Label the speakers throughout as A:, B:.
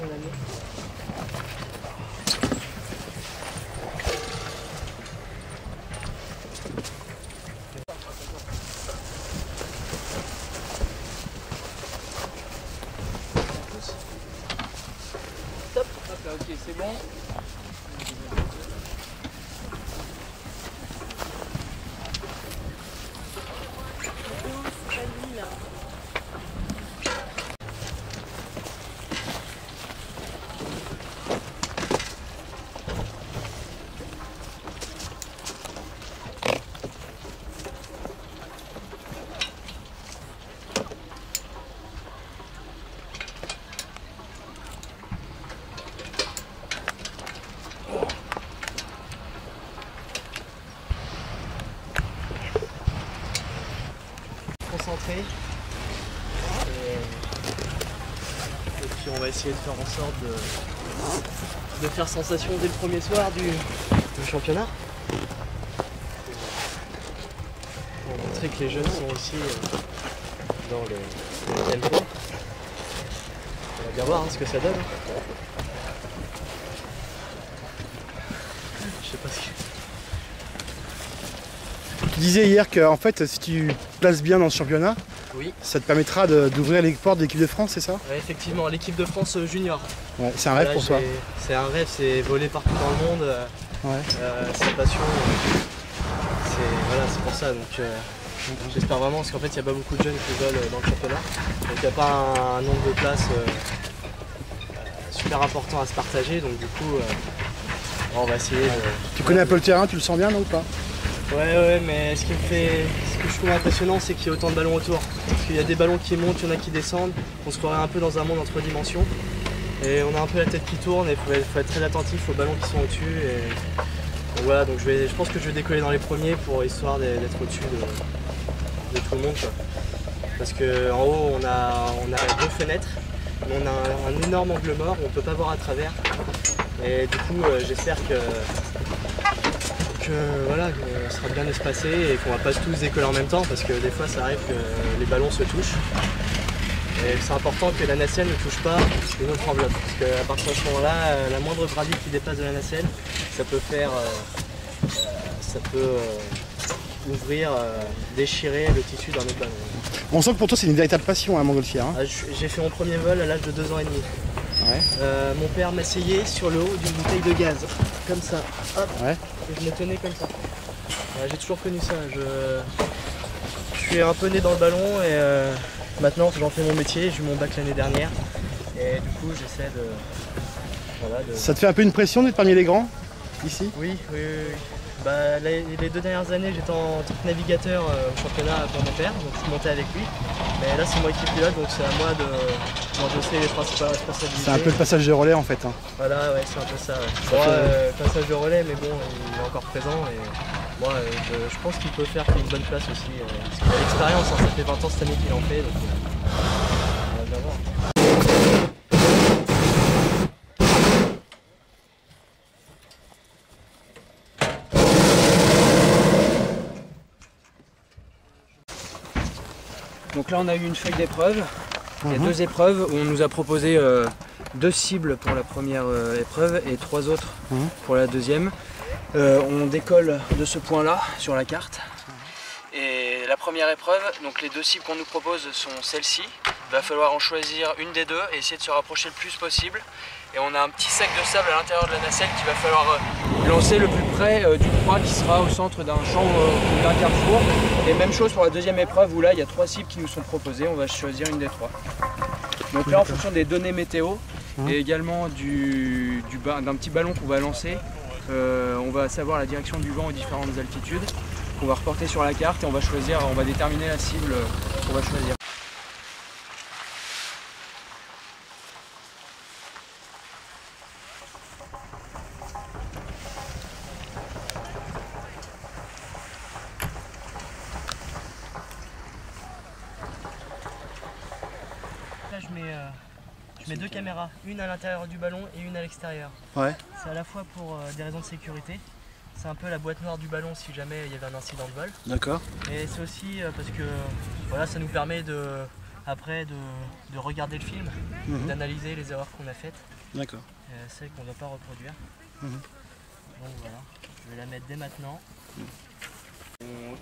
A: l'année. Top. Hop là, ok, c'est bon. Concentré et puis on va essayer de faire en sorte de faire sensation dès le premier soir du championnat pour montrer que les jeunes sont aussi dans le tempo. On va bien voir ce que ça donne. Je sais pas ce que...
B: Tu disais hier que en fait, si tu places bien dans ce championnat,
A: oui,
B: ça te permettra d'ouvrir les portes de l'équipe de France, c'est ça?
A: Ouais, effectivement, l'équipe de France junior.
B: Ouais, c'est un rêve pour toi?
A: C'est un rêve, c'est voler partout dans le monde.
B: Ouais.
A: C'est une passion. C'est pour ça. Donc j'espère vraiment, parce qu'en fait il n'y a pas beaucoup de jeunes qui veulent dans le championnat. Donc il n'y a pas un nombre de places super important à se partager. Donc du coup, on va essayer de...
B: Tu connais un peu le terrain, tu le sens bien non ou pas?
A: Ouais, mais ce que je trouve impressionnant, c'est qu'il y a autant de ballons autour. Parce qu'il y a des ballons qui montent, il y en a qui descendent. On se croirait un peu dans un monde entre dimensions. Et on a un peu la tête qui tourne et il faut être très attentif aux ballons qui sont au-dessus. Donc voilà, donc je pense que je vais décoller dans les premiers pour histoire d'être au-dessus de tout le monde, quoi. Parce qu'en haut, on a 2 fenêtres, mais on a un énorme angle mort où on ne peut pas voir à travers. Et du coup, j'espère que voilà, qu'on sera bien espacé et qu'on va pas tous décoller en même temps, parce que des fois ça arrive que les ballons se touchent. Et c'est important que la nacelle ne touche pas une autre enveloppe, parce qu'à partir de ce moment-là, la moindre gravité qui dépasse de la nacelle, ça peut ouvrir, déchirer le tissu d'un autre ballon.
B: On sent que pour toi c'est une véritable passion, hein, montgolfière. Hein.
A: J'ai fait mon premier vol à l'âge de 2 ans et demi.
B: Ouais.
A: Mon père m'asseyait sur le haut d'une bouteille de gaz, comme ça, hop,
B: ouais.
A: Et je me tenais comme ça. J'ai toujours connu ça. Je suis un peu né dans le ballon et maintenant j'en fais mon métier. J'ai eu mon bac l'année dernière et du coup j'essaie de... Voilà,
B: Ça te fait un peu une pression d'être parmi les grands ici?
A: Oui. Bah, les 2 dernières années j'étais en tant que navigateur au championnat pour mon père, donc je montais avec lui. Mais là c'est moi qui pilote, donc c'est à moi d'endosser les principales responsabilités.
B: C'est un peu le passage de relais en fait. Hein.
A: Voilà, ouais, c'est un peu ça. Ouais. Moi, passage de relais, mais bon, il est encore présent et moi je pense qu'il peut faire une bonne place aussi. Parce qu'il a l'expérience, hein, ça fait 20 ans cette année qu'il en fait, donc on va bien voir.
C: Donc là on a eu une feuille d'épreuve, il y a 2 épreuves où on nous a proposé 2 cibles pour la première épreuve et 3 autres pour la deuxième. On décolle de ce point là sur la carte. Et la première épreuve, donc les 2 cibles qu'on nous propose sont celles-ci. Il va falloir en choisir une des 2 et essayer de se rapprocher le plus possible. Et on a un petit sac de sable à l'intérieur de la nacelle qu'il va falloir lancer le plus près du point qui sera au centre d'un champ ou d'un carrefour. Et même chose pour la deuxième épreuve où là il y a 3 cibles qui nous sont proposées, on va choisir une des 3. Donc là en fonction des données météo et également d'un petit ballon qu'on va lancer, on va savoir la direction du vent aux différentes altitudes. On va reporter sur la carte et on va déterminer la cible qu'on va choisir.
A: Là je mets 2 caméras, une à l'intérieur du ballon et une à l'extérieur.
B: Ouais.
A: C'est à la fois pour des raisons de sécurité. C'est un peu la boîte noire du ballon si jamais il y avait un incident de vol.
B: D'accord.
A: Et c'est aussi parce que voilà, ça nous permet de après de regarder le film, d'analyser les erreurs qu'on a faites,
B: D'accord.
A: celles qu'on ne doit pas reproduire. Donc voilà, je vais la mettre dès maintenant.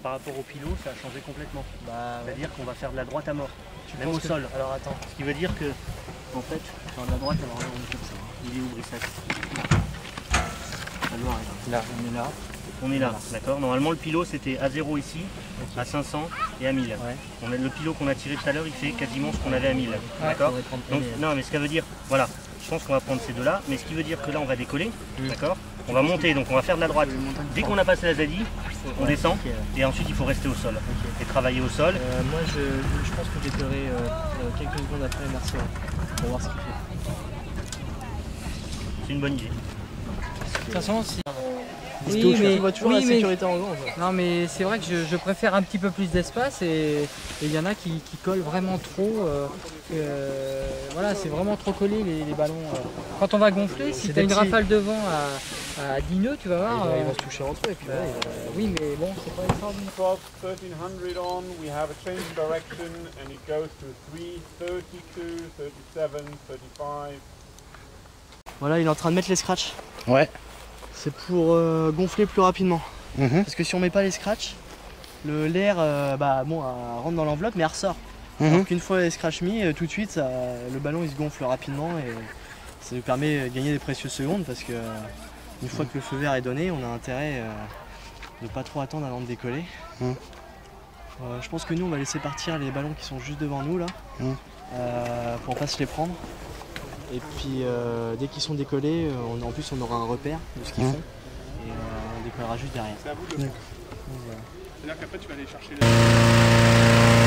D: Par rapport au pilot, ça a changé complètement. C'est-à-dire qu'on va faire de la droite à mort,
A: Tu
D: même
A: penses
D: au
A: que-
D: sol.
A: Alors attends,
D: Ce qui veut dire que, en fait, faire de la droite, alors là on est comme ça. Il est où Brissac?
C: Là, on est là.
D: On est là, d'accord. Normalement le pilot c'était à 0 ici, à 500 et à 1000.
A: Ouais.
D: Le pilot qu'on a tiré tout à l'heure, il fait quasiment ce qu'on avait à 1000. D'accord.
C: faudrait prendre
D: Donc,
C: les-
D: non, mais ce que ça veut dire, voilà, je pense qu'on va prendre ces deux-là, mais ce qui veut dire que là on va décoller, d'accord. On va monter, donc on va faire de la droite. Dès qu'on a passé la ZI, on descend, et ensuite il faut rester au sol et travailler au sol.
A: moi je pense que je décollerai quelques secondes après Marcel pour voir ce qu'il fait.
D: C'est une bonne idée.
C: De toute façon, si...
A: Tu vois toujours la sécurité en grand.
C: Non, mais c'est vrai que je préfère un petit peu plus d'espace et il y en a qui collent vraiment trop. Voilà, c'est vraiment trop collé les ballons. Quand on va gonfler, si
A: C'est
C: tu as
A: des
C: une
A: petits.
C: rafale de vent à 10 nœuds, tu vas voir.
A: Ils vont se toucher entre eux et puis voilà,
C: Oui, mais bon, c'est pas extraordinaire.
E: Prop 1300 on, we have a change direction and it goes to 3, 32, 37, 35.
A: Voilà, il est en train de mettre les scratchs.
B: Ouais.
A: C'est pour gonfler plus rapidement. Parce que si on met pas les scratchs, l'air rentre dans l'enveloppe mais elle ressort. Alors qu'une fois les scratchs mis, tout de suite le ballon il se gonfle rapidement et ça nous permet de gagner des précieuses secondes parce que une fois que le feu vert est donné, on a intérêt de pas trop attendre avant de décoller. Je pense que nous on va laisser partir les ballons qui sont juste devant nous là pour pas se les prendre. Et puis dès qu'ils sont décollés, en plus on aura un repère de ce qu'ils font et on décollera juste derrière.
E: C'est à vous de
A: Donc, voilà.
E: C'est-à-dire qu'après tu vas aller chercher les...